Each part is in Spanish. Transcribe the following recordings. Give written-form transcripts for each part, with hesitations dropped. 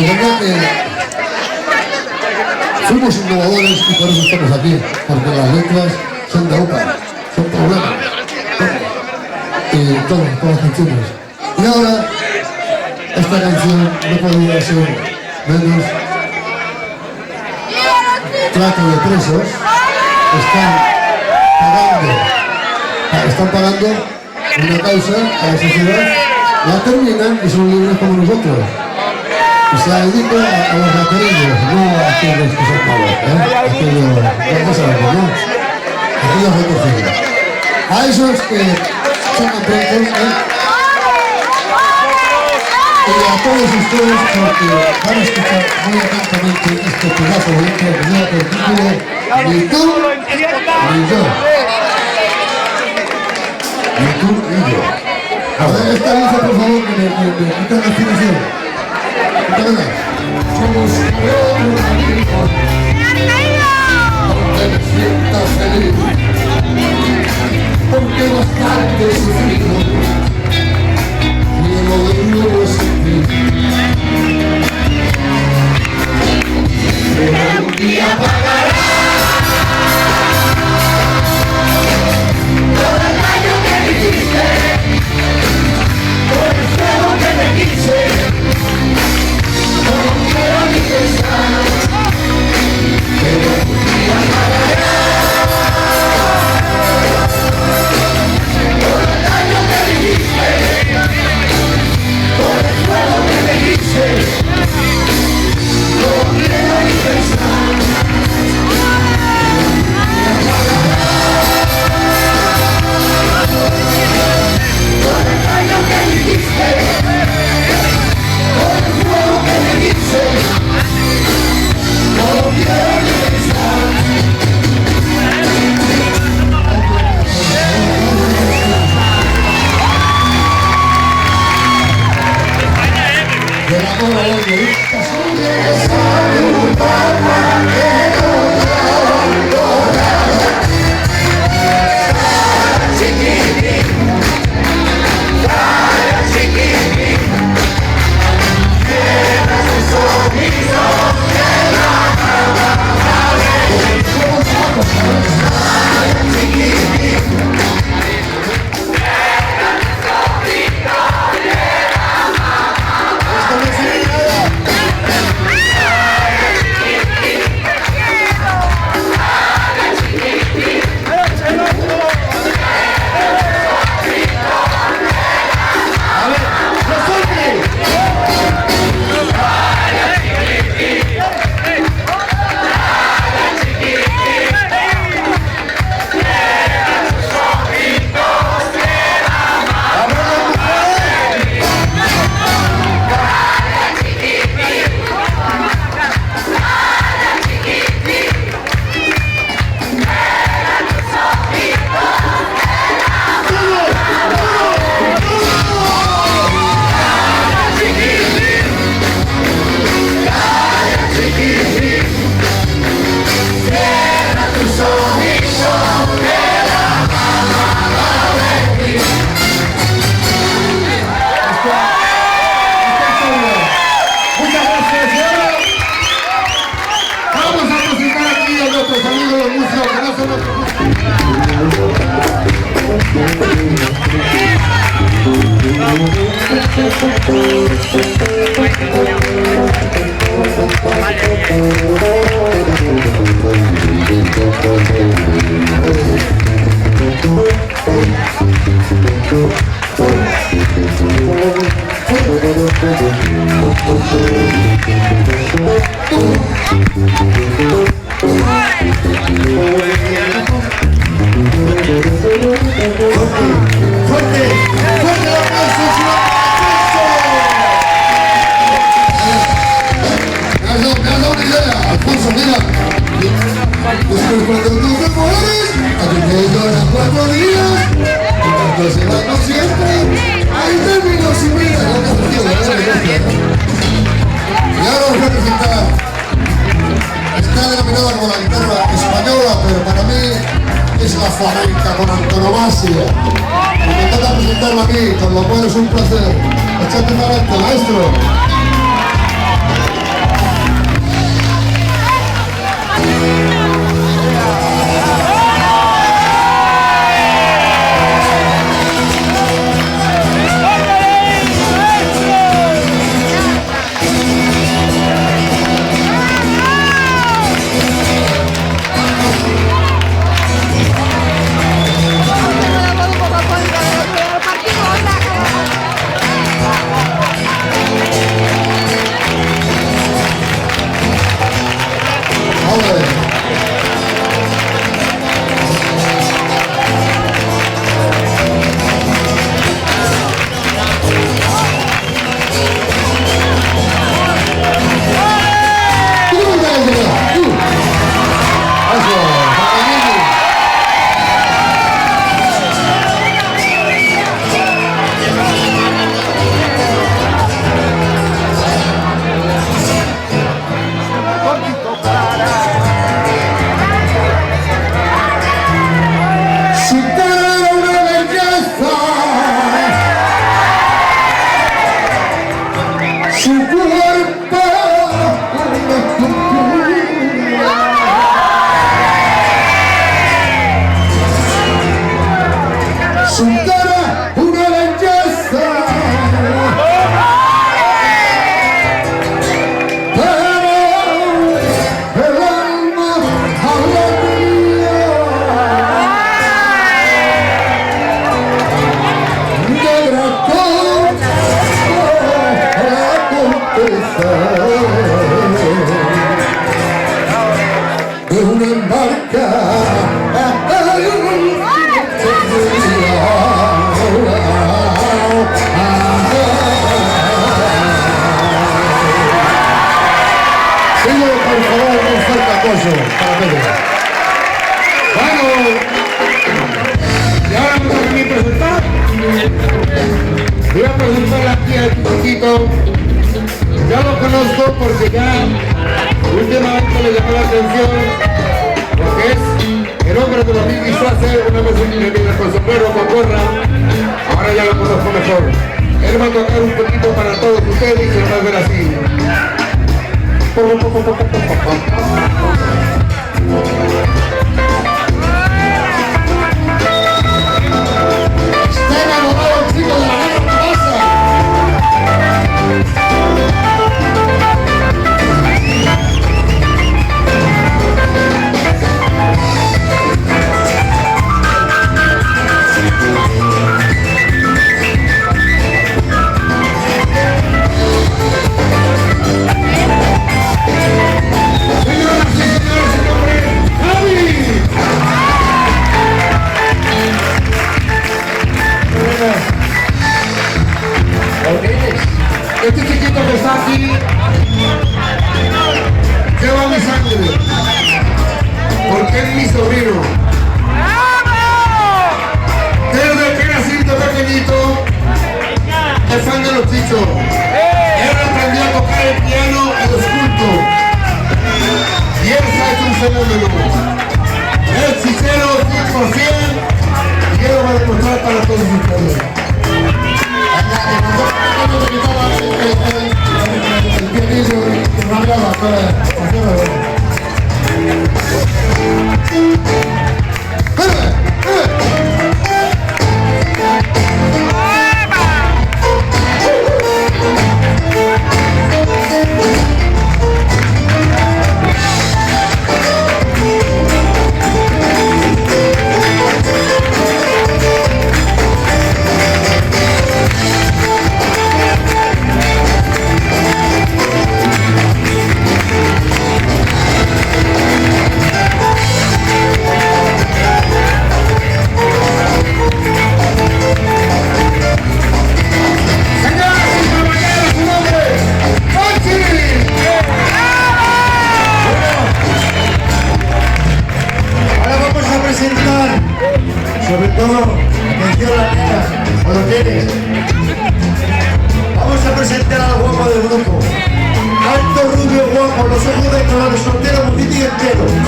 verdad que fuimos innovadores y por eso estamos aquí, porque las letras son de UPA, son problemas, y todas las canciones. Y ahora, esta canción no podía ser menos. Trato de presos, están pagando una causa a la sociedad, la terminan y son libres como nosotros. Y se la dedico a los raterillos, no a aquellos que son malos, aquellos, ya sabemos, ¿no? Aquellos recogidos. A esos que son presos, y a todos ustedes, porque van a escuchar muy atentamente este pedazo de letra que lleva por título Ni tú, ni yo. Ni tú, ni yo. A ver, esta dice, por favor, que me quitan la inspiración. Somos un amigo, aunque me sienta feliz, porque bastante he sufrido. Lo de nuevo sin ti. Pero un día pagará todo el daño que me hiciste, por el fuego que me quise. No quiero ni pensar, pero un día pagará todo el daño que me hiciste. Por el fuego que me hice, no quiero ni pensar. Por el daño que me hiciste, por el fuego que me hice, no quiero ni pensar. Está denominada como la guitarra española, pero para mí es la flamenca con antonomasia. Y me toca presentarla a mí, con lo cual es un placer. Échate para adelante, maestro. Voy a presentar aquí al chiquito. Ya lo conozco porque ya últimamente le llamó la atención porque es el hombre de los Biggie Schwarzer, una vez en mi vida con sombrero, con gorra. Ahora ya lo conozco mejor. Él va a tocar un poquito para todos ustedes y se lo va a ver así. Está enamorado el chico de la negra pasa. Este chiquito que está aquí lleva mi sangre porque es mi sobrino. Desde que era así de pequeñito es fan de los chichos. Él aprendió a tocar el piano en los cultos y él se ha hecho un fenómeno. Es chichero 100% y él lo va a demostrar para todos ustedes. El pianillo que me hablaba para sobre todo, atención la nena, cuando tienes. Vamos a presentar al guapo del grupo. Alto, rubio, guapo, los ojos de color, soltero, bonito y entero. Es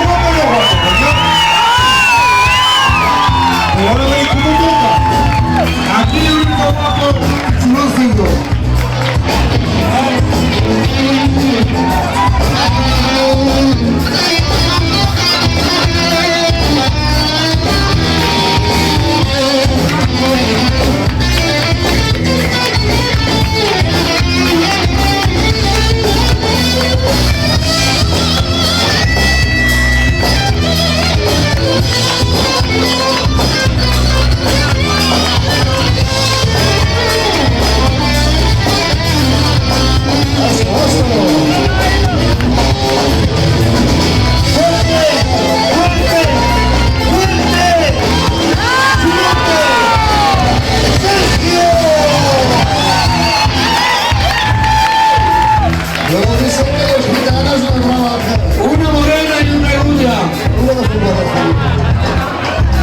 guapo o no guapo, ¿no? Pero ahora veis cómo toca. Aquí el único guapo, no sigo.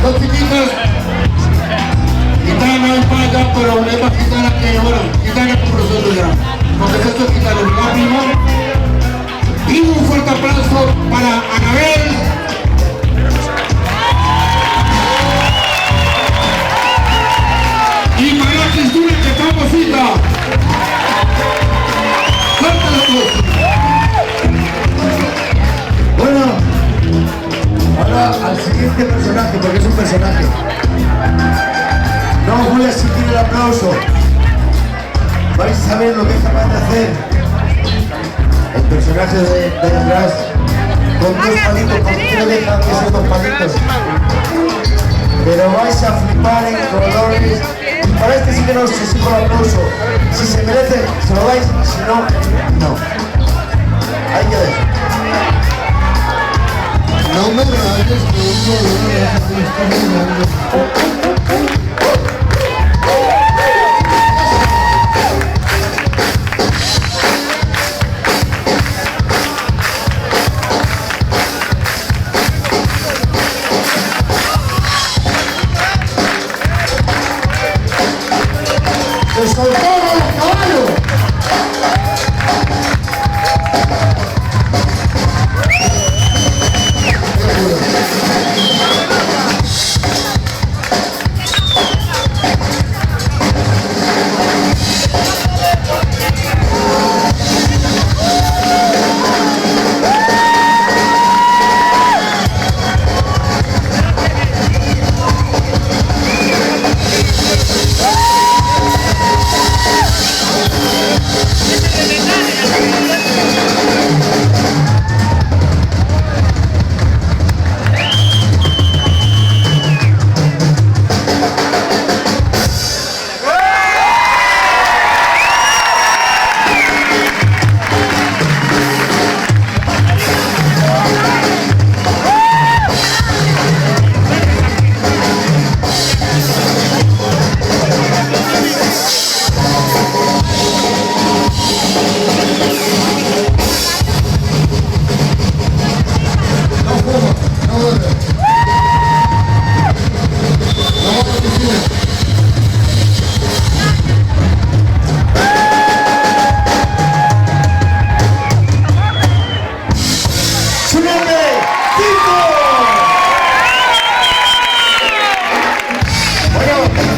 Dos chiquitas, gitana en palla, pero es más gitana que, bueno, gitana como nosotros ya. Porque esto es gitano, ¿verdad, primo? Y un fuerte aplauso para Anabel. Y para Cristina, que está famosita. Bueno, ahora al siguiente personaje, porque es un personaje. No os voy a exigir el aplauso. Vais a saber lo que es capaz de hacer el personaje de detrás con dos palitos, porque no dejan que sean dos palitos. Pero vais a flipar en colores. Y para este sí que no os exijo el aplauso. Si se merece, se lo dais. Si no, no. Ahí quedáis. No me rayes, no. ¡Se soltaron los caballos!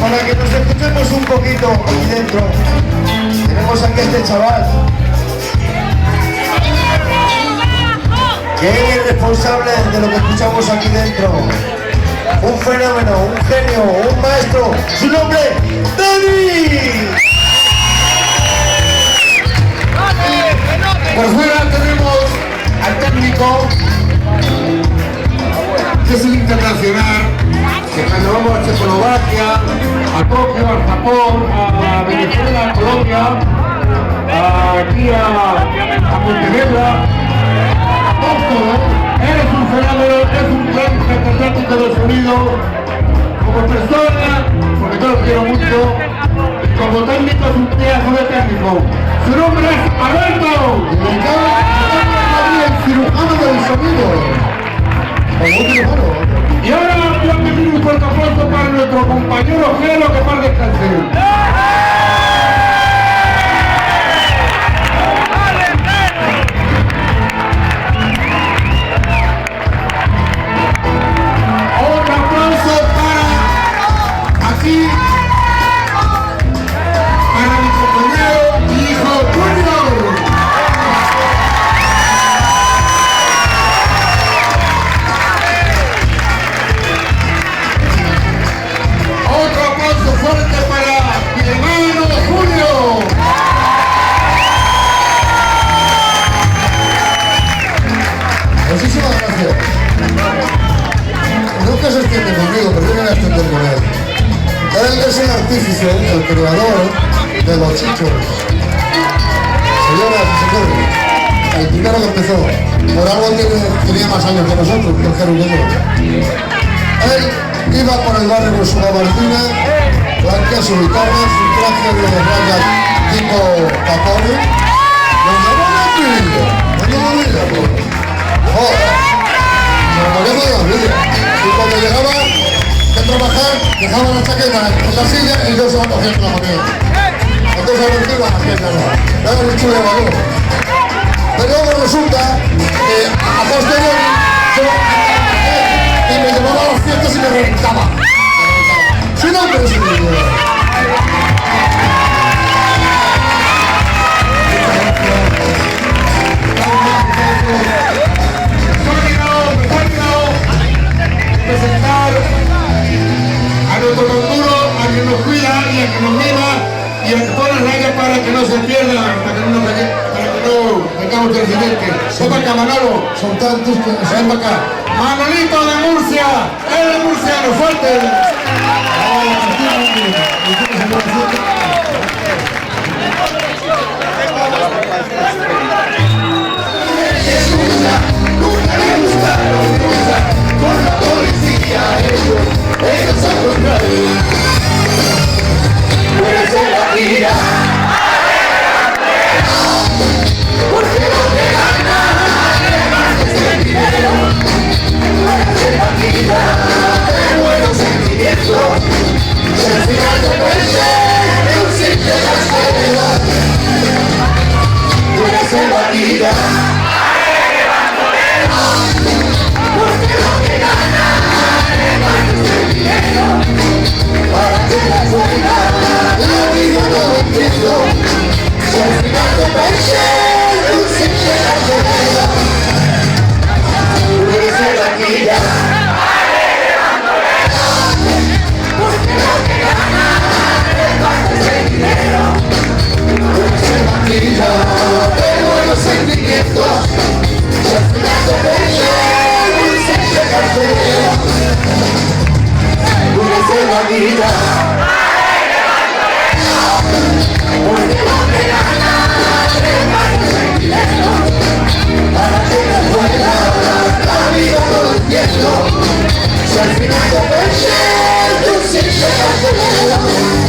Para que nos escuchemos un poquito aquí dentro, tenemos aquí a este chaval que es el responsable de lo que escuchamos aquí dentro. Un fenómeno, un genio, un maestro. Su nombre, Dani. Por fuera tenemos al técnico, que es el internacional, que cuando vamos a Checoslovaquia, a Tokio, a Japón, a Venezuela, a Colombia, aquí a Montenegro, a todo. Eres un fenómeno, es un gran catedrático de sonido, como persona, porque yo lo quiero mucho, y como técnico es un pedazo de técnico. Su nombre es Alberto. Y me cabe el cirujano del sonido. Y ahora voy a pedir un fuerte aplauso para nuestro compañero Gelo, que más descanse. Otro aplauso para aquí, para mi compañero y hijo Junior. Otro aplauso fuerte para mi hermano Julio. Muchísimas gracias. Nunca se extiende conmigo, pero yo me voy a extender con él. Él es el artífice, el creador de los chichos. Señoras y señores, el primero que empezó, por algo tenía más años que nosotros, que el Jerusalén. Él iba por el barrio con su gabardina, blanca, su guitarra, su traje de rayas tipo Capone. Nos llamó la vida, joder, nos moríamos de la vida. Y cuando llegaba trabajar, dejaba la chaqueta en la silla y yo se va cogiendo la moneda. Entonces a veces la hacienda no. Era el chulo de valor. Pero luego resulta que a posteriori yo y me llevaba a las fiestas y me reventaba. Si no, pero si no. Presentar a nuestro canguro, a quien nos cuida y a quien nos mima y a que pone las rayas para que no se pierdan, para que no tengamos accidente. Ven para acá, Manolo. Son tantos que... Ven para acá. Manolito de Murcia. Es de Murcia, no fuerte. Con la policía, ellos son contrarios. Puede ser la vida, porque lo que gana es el dinero. Puede ser la vida de buenos sentimientos. Si al final depende de un simple castigo. Puede ser la vida. Porque lo que gana es el dinero. Para que la suelta, la vida no entiendo. Si al final depende de un simple castigo. Puede ser la vida. Porque lo que gana es el dinero. Puede ser la vida de buenos sentimientos. Si al final depende puede ser la vida, porque lo que gana es el dinero. Para que la buena, la vida no lo entiendo. Si al final depende de un simple castigo.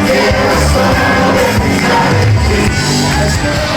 Quiero solo pensar en ti.